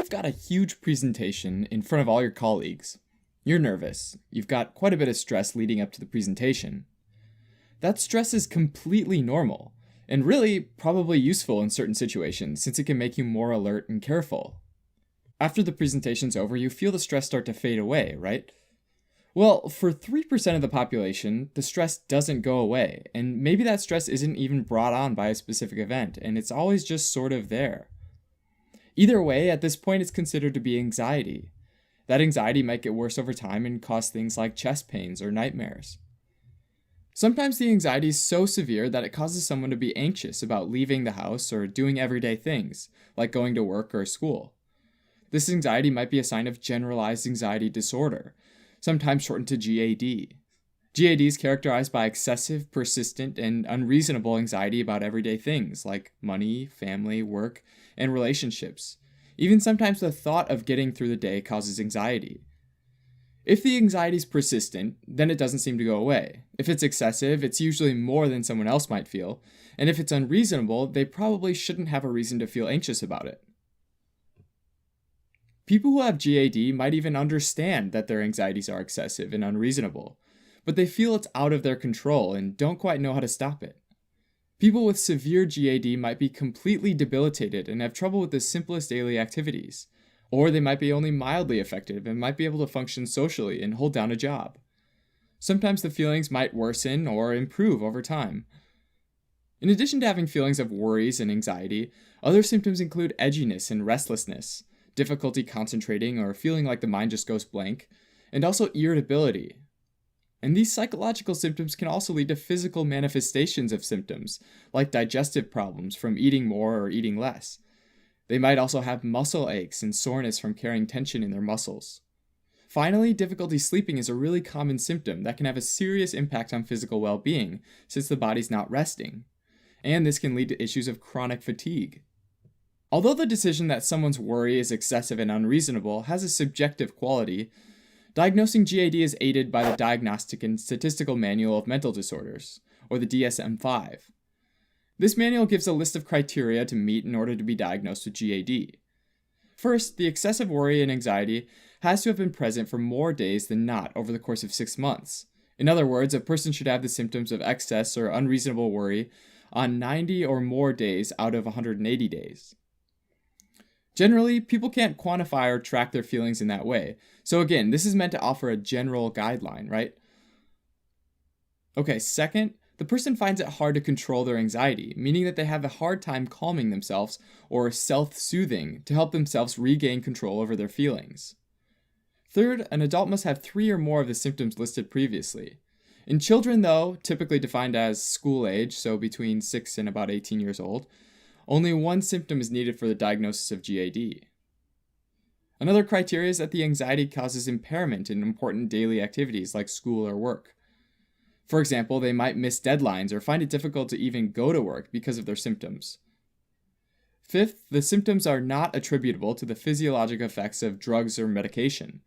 you've got a huge presentation in front of all your colleagues. You're nervous. You've got quite a bit of stress leading up to the presentation. That stress is completely normal, and really probably useful in certain situations since it can make you more alert and careful. After the presentation's over, you feel the stress start to fade away, right? Well, for 3% of the population, the stress doesn't go away, and maybe that stress isn't even brought on by a specific event, and it's always just sort of there. Either way, at this point, it's considered to be anxiety. That anxiety might get worse over time and cause things like chest pains or nightmares. Sometimes the anxiety is so severe that it causes someone to be anxious about leaving the house or doing everyday things, like going to work or school. This anxiety might be a sign of generalized anxiety disorder, sometimes shortened to GAD. GAD is characterized by excessive, persistent, and unreasonable anxiety about everyday things like money, family, work, and relationships. Even sometimes the thought of getting through the day causes anxiety. If the anxiety is persistent, then it doesn't seem to go away. If it's excessive, it's usually more than someone else might feel, and if it's unreasonable, they probably shouldn't have a reason to feel anxious about it. People who have GAD might even understand that their anxieties are excessive and unreasonable, but they feel it's out of their control and don't quite know how to stop it. People with severe GAD might be completely debilitated and have trouble with the simplest daily activities, or they might be only mildly affected and might be able to function socially and hold down a job. Sometimes the feelings might worsen or improve over time. In addition to having feelings of worries and anxiety, other symptoms include edginess and restlessness, difficulty concentrating or feeling like the mind just goes blank, and also irritability. And these psychological symptoms can also lead to physical manifestations of symptoms, like digestive problems from eating more or eating less. They might also have muscle aches and soreness from carrying tension in their muscles. Finally, difficulty sleeping is a really common symptom that can have a serious impact on physical well-being since the body's not resting. And this can lead to issues of chronic fatigue. Although the decision that someone's worry is excessive and unreasonable has a subjective quality, diagnosing GAD is aided by the Diagnostic and Statistical Manual of Mental Disorders, or the DSM-5. This manual gives a list of criteria to meet in order to be diagnosed with GAD. First, the excessive worry and anxiety has to have been present for more days than not over the course of 6 months. In other words, a person should have the symptoms of excess or unreasonable worry on 90 or more days out of 180 days. Generally, people can't quantify or track their feelings in that way. So again, this is meant to offer a general guideline, right? Okay, second, the person finds it hard to control their anxiety, meaning that they have a hard time calming themselves or self-soothing to help themselves regain control over their feelings. Third, an adult must have 3 or more of the symptoms listed previously. In children, though, typically defined as school age, so between 6 and about 18 years old, only 1 symptom is needed for the diagnosis of GAD. Another criteria is that the anxiety causes impairment in important daily activities like school or work. For example, they might miss deadlines or find it difficult to even go to work because of their symptoms. Fifth, the symptoms are not attributable to the physiologic effects of drugs or medication,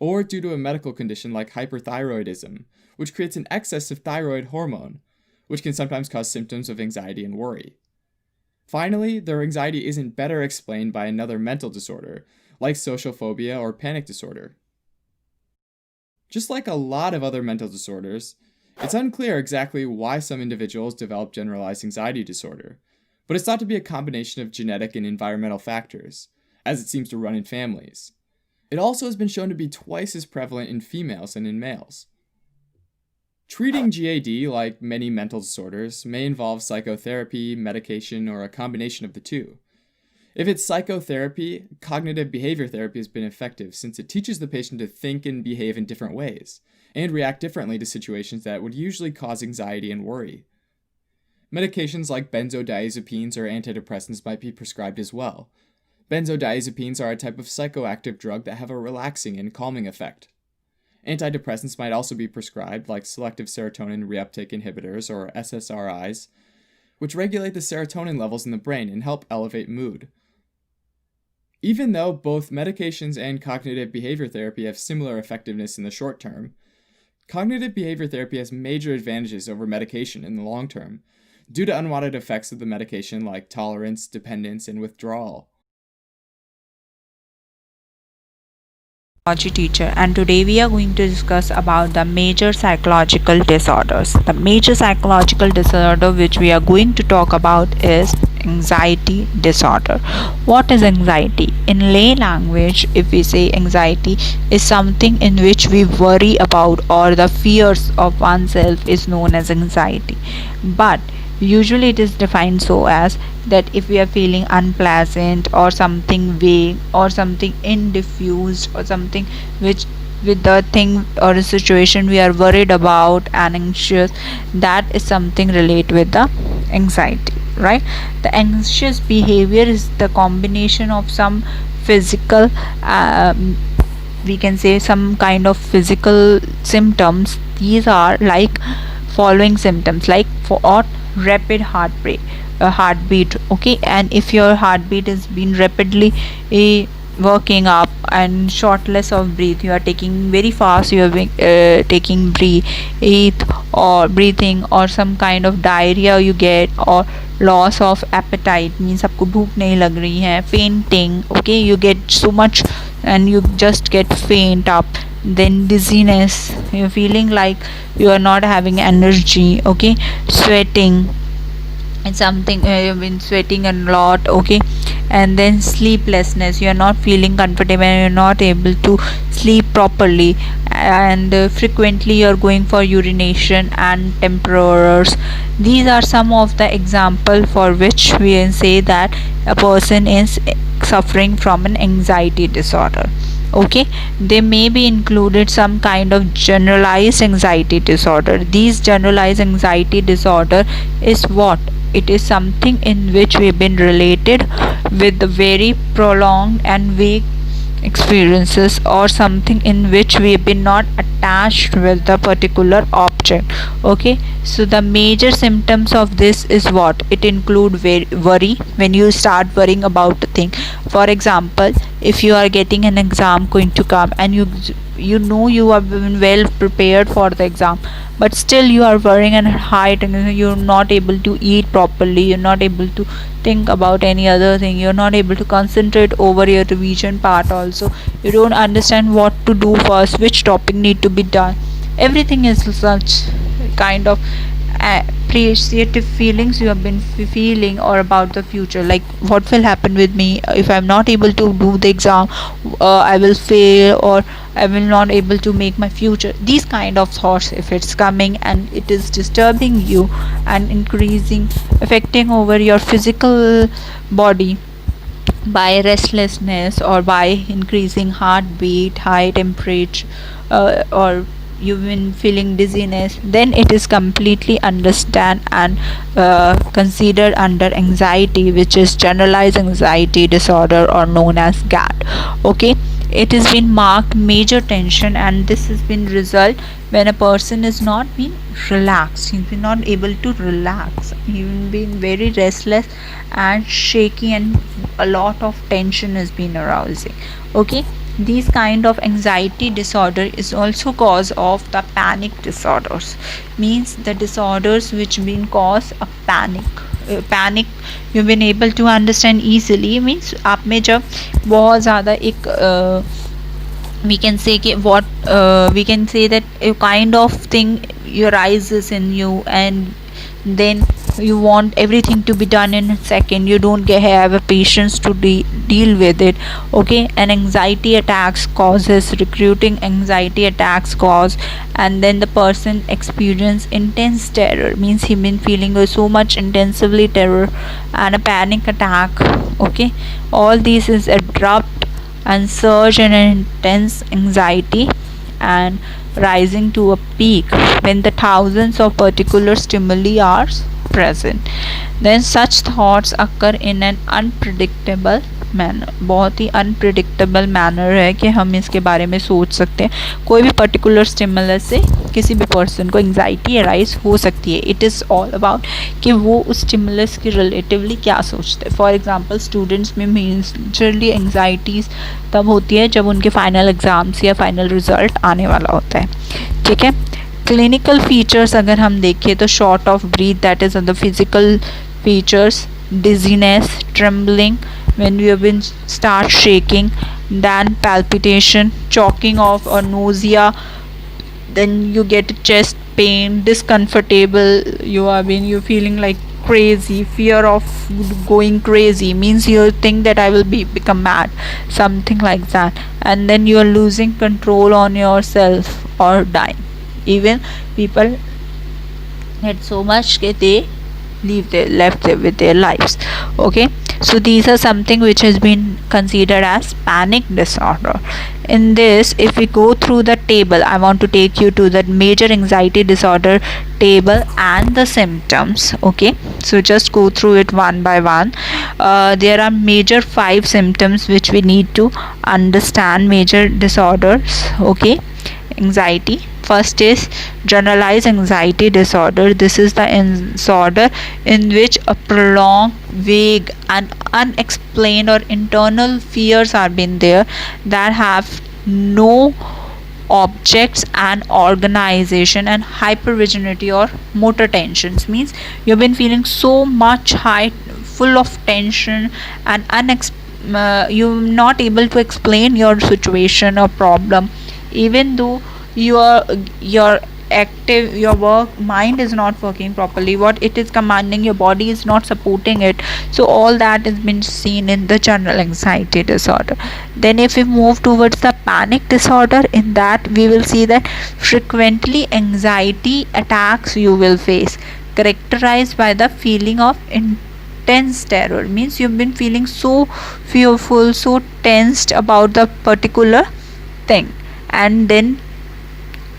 or due to a medical condition like hyperthyroidism, which creates an excess of thyroid hormone, which can sometimes cause symptoms of anxiety and worry. Finally, their anxiety isn't better explained by another mental disorder, like social phobia or panic disorder. Just like a lot of other mental disorders, it's unclear exactly why some individuals develop generalized anxiety disorder, but it's thought to be a combination of genetic and environmental factors, as it seems to run in families. It also has been shown to be twice as prevalent in females than in males. Treating GAD, like many mental disorders, may involve psychotherapy, medication, or a combination of the two. If it's psychotherapy, cognitive behavior therapy has been effective since it teaches the patient to think and behave in different ways, and react differently to situations that would usually cause anxiety and worry. Medications like benzodiazepines or antidepressants might be prescribed as well. Benzodiazepines are a type of psychoactive drug that have a relaxing and calming effect. Antidepressants might also be prescribed, like selective serotonin reuptake inhibitors, or SSRIs, which regulate the serotonin levels in the brain and help elevate mood. Even though both medications and cognitive behavior therapy have similar effectiveness in the short term, cognitive behavior therapy has major advantages over medication in the long term, due to unwanted effects of the medication like tolerance, dependence, and withdrawal. Teacher, and today we are going to discuss about the major psychological disorders. The major psychological disorder which we are going to talk about is anxiety disorder. What is anxiety? In lay language, if we say anxiety is something in which we worry about or the fears of oneself is known as anxiety. But usually it is defined so as that if we are feeling unpleasant or something vague or something indiffused or something which with the thing or a situation we are worried about and anxious, that is something related with the anxiety, right? The anxious behavior is the combination of some physical we can say some kind of physical symptoms. These are like following symptoms, like for rapid heartbeat, okay, and if your heartbeat is been rapidly working up and shortness of breath, you are taking very fast, you are taking breath or breathing, or some kind of diarrhea you get, or loss of appetite means आपको भूख नहीं लग रही है, fainting, okay, you get so much and you just get faint up, then dizziness, you're feeling like you are not having energy, okay, sweating, it's something you've been sweating a lot, okay, and then sleeplessness, you are not feeling comfortable, you're not able to sleep properly, and frequently you're going for urination and temperatures. These are some of the example for which we can say that a person is suffering from an anxiety disorder, okay. They may be included some kind of generalized anxiety disorder. These generalized anxiety disorder is what it is, something in which we've been related with the very prolonged and vague experiences, or something in which we've been not attached with the particular object, okay. So the major symptoms of this is what it include worry, when you start worrying about a thing. For example, if you are getting an exam going to come and you know you have been well prepared for the exam, but still you are worrying and height, and you're not able to eat properly, you're not able to think about any other thing, you're not able to concentrate over your revision part also, you don't understand what to do first, which topic need to be done, everything is such kind of appreciative feelings you have been feeling, or about the future, like what will happen with me if I'm not able to do the exam, I will fail, or I will not able to make my future. These kind of thoughts, if it's coming and it is disturbing you and increasing, affecting over your physical body by restlessness or by increasing heartbeat, high temperature, or you've been feeling dizziness, then it is completely understand and considered under anxiety, which is generalized anxiety disorder or known as GAD, okay. It has been marked major tension, and this has been result when a person is not being relaxed, he's been not able to relax, he's been very restless and shaky, and a lot of tension has been arousing, okay. These kind of anxiety disorder is also cause of the panic disorders, means the disorders which been cause a panic you've been able to understand easily, means आप में जब बहुत ज़्यादा एक we can say what we can say that a kind of thing arises in you, and then you want everything to be done in a second, you don't have a patience to deal with it, okay. And anxiety attacks causes recruiting anxiety attacks cause, and then the person experience intense terror, means he been feeling so much intensively terror and a panic attack, okay. All these is abrupt and surge in intense anxiety and rising to a peak when the thousands of particular stimuli are present. Then such thoughts occur in an unpredictable manner. बहुत ही unpredictable manner है कि हम इसके बारे में सोच सकते हैं, कोई भी पर्टिकुलर स्टिमुलस से किसी भी पर्सन को एंग्जाइटी अराइज हो सकती है. इट इज़ ऑल अबाउट कि वो उस स्टिमुलस के रिलेटिवली क्या सोचते हैं. फॉर एग्जांपल स्टूडेंट्स में मेजरली एंग्जाइटीज़ तब होती है जब उनके फाइनल एग्ज़ाम्स या फाइनल रिज़ल्ट आने वाला होता है, ठीक है. क्लिनिकल फीचर्स अगर हम देखें तो short of breath, that is the physical features, dizziness, trembling when you have been start shaking, then palpitation, choking off or nausea, then you get chest pain, discomfortable, you're feeling like crazy, fear of going crazy, means you think that I will become mad, something like that, and then you are losing control on yourself or dying. Even people had so much that they with their lives. Okay, so these are something which has been considered as panic disorder. In this, if we go through the table, I want to take you to the major anxiety disorder table and the symptoms. Okay, so just go through it one by one. There are major 5 symptoms which we need to understand major disorders. Okay, anxiety. First is generalized anxiety disorder. This is the disorder in which a prolonged, vague, and unexplained or internal fears are been there that have no objects and organization, and hypervigility or motor tensions, means you've been feeling so much high, full of tension, and you're not able to explain your situation or problem, even though your active, your work mind is not working properly, what it is commanding, your body is not supporting it. So all that has been seen in the general anxiety disorder. Then if we move towards the panic disorder, in that we will see that frequently anxiety attacks you will face, characterized by the feeling of intense terror, means you've been feeling so fearful, so tensed about the particular thing, and then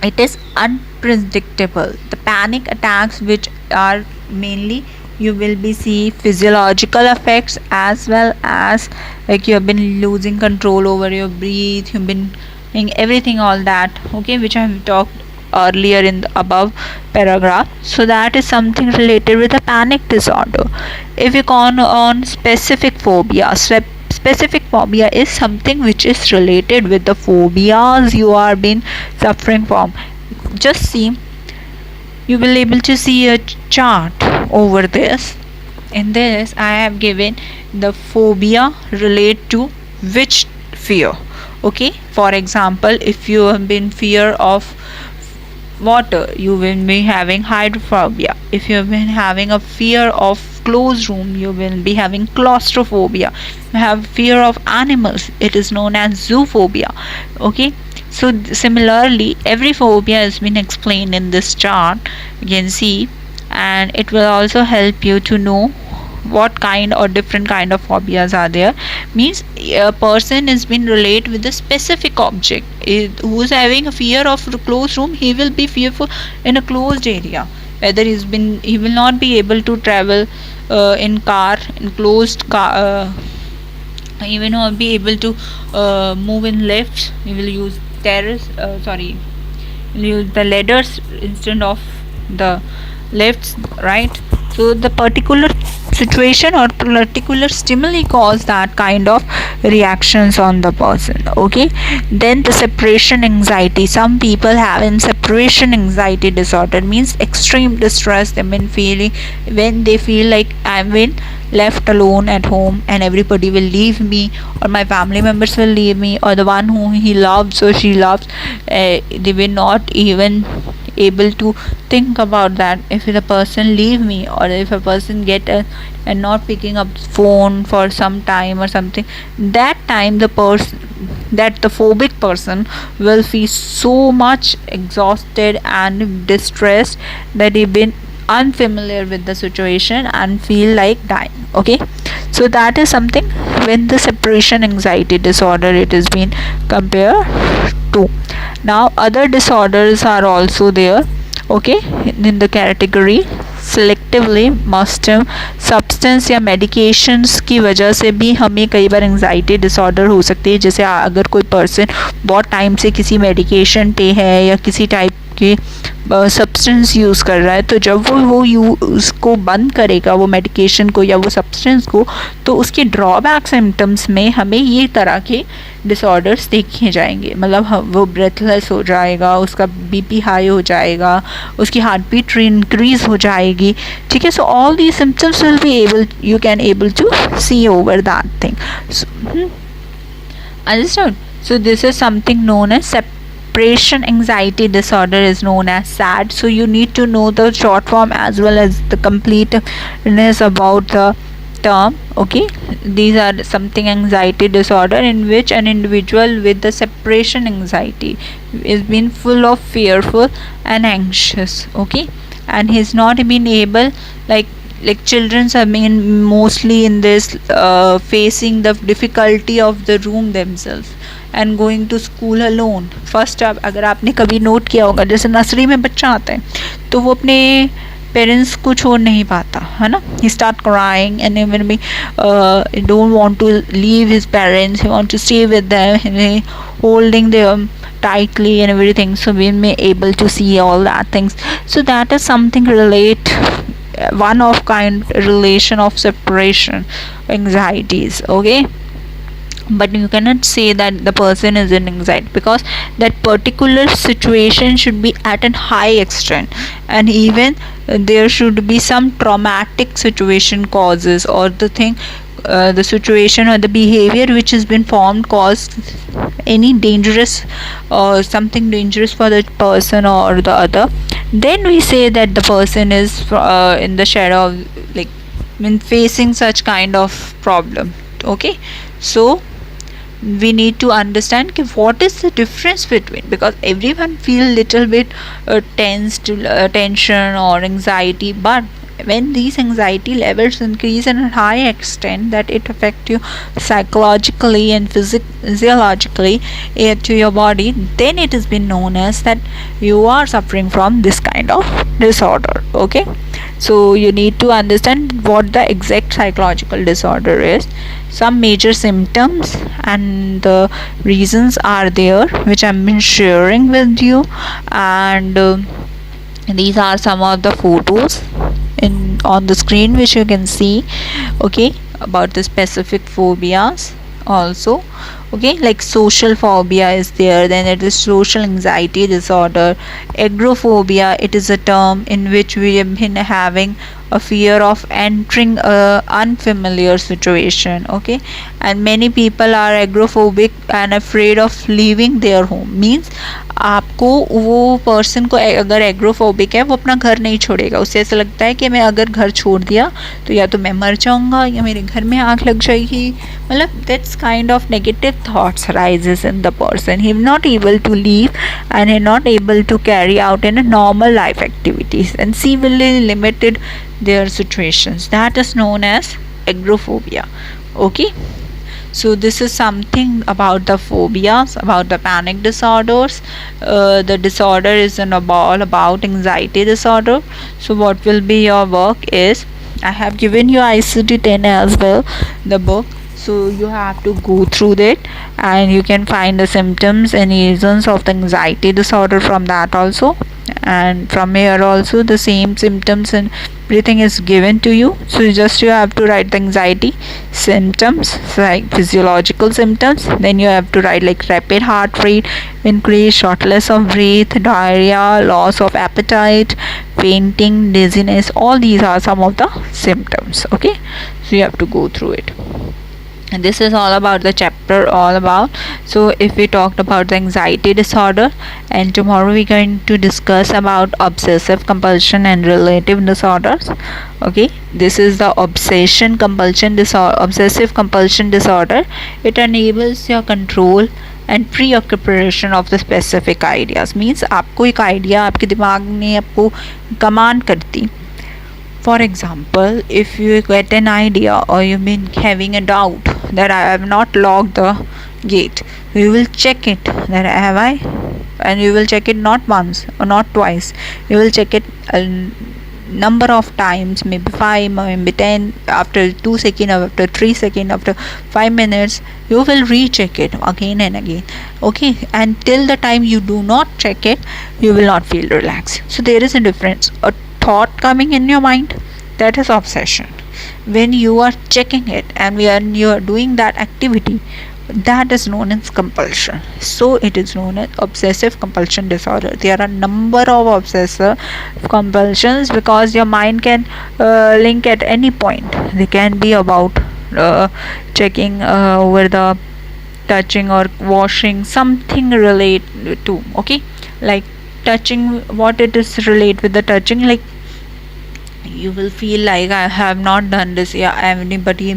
it is unpredictable. The panic attacks, which are mainly, you will be see physiological effects, as well as like you have been losing control over your breath, you've been doing everything, all that, okay, which I have talked earlier in the above paragraph. So that is something related with a panic disorder. If you go on specific phobia, specific phobia is something which is related with the phobias you are been suffering from. Just see, you will able to see a chart over this. In this I have given the phobia relate to which fear. Okay, for example, if you have been fear of water, you will be having hydrophobia. If you have been having a fear of closed room, you will be having claustrophobia. You have fear of animals, it is known as zoophobia. Okay, so similarly every phobia has been explained in this chart, you can see, and it will also help you to know what kind or different kind of phobias are there. Means a person has been relate with a specific object. Who is having a fear of a closed room, he will be fearful in a closed area, whether he will not be able to travel in car, in closed car, he will not be able to move in lifts, he will use terrace, he will use the ladders instead of the lifts, right? So the particular situation or particular stimuli cause that kind of reactions on the person. Okay, then the separation anxiety, some people have in separation anxiety disorder, means extreme distress they've been feeling when they feel like I've been left alone at home and everybody will leave me, or my family members will leave me, or the one whom he loves or she loves, they will not even able to think about that. If the person leave me, or if a person get and not picking up phone for some time or something, that time the phobic person will feel so much exhausted and distressed that he been unfamiliar with the situation and feel like dying. Okay, so that is something when the separation anxiety disorder it is been compared to. Now other disorders are also there. Okay, in the category selectively मस्टम substance या medications की वजह से भी हमें कई बार anxiety disorder हो सकती है। जैसे अगर कोई पर्सन बहुत टाइम से किसी मेडिकेशन पे है या किसी टाइप के सब्सटेंस यूज़ कर रहा है, तो जब वो उसको बंद करेगा वो मेडिकेशन को या वो सब्सटेंस को, तो उसके ड्रॉबैक सिम्टम्स में हमें ये तरह के डिसऑर्डर्स देखे जाएंगे। मतलब वो ब्रेथलेस हो जाएगा, उसका बीपी हाई हो जाएगा, उसकी हार्ट बीट इंक्रीज हो जाएगी। ठीक है, so all the symptoms will be able, you can able to see over that thing. Understood? So this is something known as separation anxiety disorder, is known as SAD. So you need to know the short form as well as the completeness about the term. Okay, these are something anxiety disorder in which an individual with the separation anxiety is been full of fearful and anxious. Okay, and he's not been able, like children have been mostly in this facing the difficulty of the room themselves and going to school alone. First अगर आपने कभी note किया होगा, जैसे nursery में बच्चा आता है तो वो अपने पेरेंट्स को छोड़ नहीं पाता है ना, he start crying and even भी don't want to leave his parents, he want to stay with them, holding them tightly and everything. So we may able to see all that things. So that is something relate, one of kind relation of separation anxieties. Okay, but you cannot say that the person is in anxiety because that particular situation should be at a high extent, and even there should be some traumatic situation causes, or the thing, the situation or the behavior which has been formed caused any dangerous or something dangerous for the person or the other, then we say that the person is in the shadow of, like, when facing such kind of problem. Okay, so we need to understand what is the difference between, because everyone feel little bit tensed, tension or anxiety, but when these anxiety levels increase in a high extent that it affect you psychologically and physiologically to your body, then it has been known as that you are suffering from this kind of disorder. Okay, so you need to understand what the exact psychological disorder is, some major symptoms and the reasons are there which I've been sharing with you, and these are some of the photos in on the screen which you can see. Okay, about the specific phobias also. Okay, like social phobia is there, then it is social anxiety disorder. Agoraphobia, it is a term in which we have been having a fear of entering a unfamiliar situation. Okay, and many people are agoraphobic and afraid of leaving their home, means आपको वो person को अगर एग्रोफोबिक है वो अपना घर नहीं छोड़ेगा, उससे ऐसा लगता है कि मैं अगर घर छोड़ दिया तो या तो मैं मर जाऊंगा या मेरे घर में आग लग जाएगी, मतलब that's kind of negative thoughts rises in the person, he not able to leave and he not able to carry out in a normal life activities and severely limited their situations. That is known as agoraphobia. Okay, so this is something about the phobias, about the panic disorders. The disorder is all about anxiety disorder. So what will be your work is, I have given you ICD-10 as well, the book, so you have to go through that and you can find the symptoms and reasons of the anxiety disorder from that also, and from here also the same symptoms and everything is given to you. So just you have to write the anxiety symptoms, like physiological symptoms, then you have to write like rapid heart rate increase, shortness of breath, diarrhea, loss of appetite, fainting, dizziness, all these are some of the symptoms. Okay, so you have to go through it, and this is all about the chapter all about. So if we talked about the anxiety disorder, and tomorrow we're going to discuss about obsessive compulsion and relative disorders. Okay, this is the obsessive compulsion disorder. It enables your control and preoccupation of the specific ideas, means आपको एक idea आपके दिमाग ने आपको command करती. For example, if you get an idea or you've been having a doubt that I have not locked the gate, you will check it that have I, and you will check it not once or not twice, you will check it a number of times, maybe 5, maybe 10, after 2 seconds, after 3 seconds, after 5 minutes, you will recheck it again and again. Okay, and till the time you do not check it, you will not feel relaxed. So there is a difference. A thought coming in your mind, that is obsession. When you are checking it and when you are doing that activity, that is known as compulsion. So it is known as obsessive compulsion disorder. There are number of obsessive compulsions because your mind can link at any point. They can be about checking over the touching or washing, something relate to, okay, like touching, what it is relate with the touching, like you will feel like I have not done this, या anybody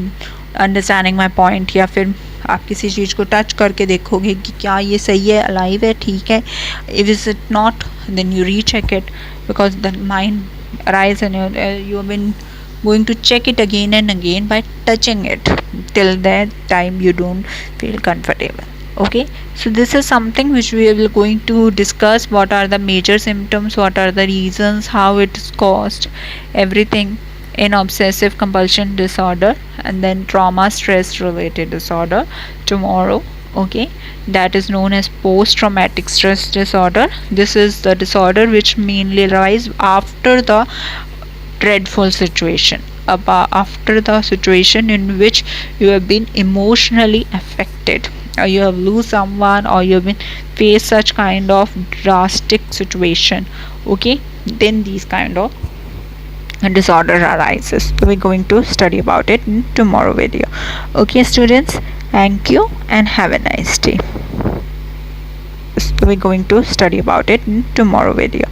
understanding my point, या फिर आप किसी चीज़ को touch करके देखोगे कि क्या ये सही है, अलाइव है, ठीक है, if it not then you recheck it, because the mind arise and you have been going to check it again and again by touching it. Till that time you don't feel comfortable. Okay, so this is something which we will going to discuss. What are the major symptoms, what are the reasons, how it is caused, everything in obsessive compulsion disorder, and then trauma stress related disorder tomorrow. Okay, that is known as post traumatic stress disorder. This is the disorder which mainly arises after the dreadful situation, after the situation in which you have been emotionally affected, or you have lose someone, or you have been faced such kind of drastic situation. Okay, then these kind of disorder arises. So we're going to study about it in tomorrow video. Okay students, thank you and have a nice day. So we're going to study about it in tomorrow video.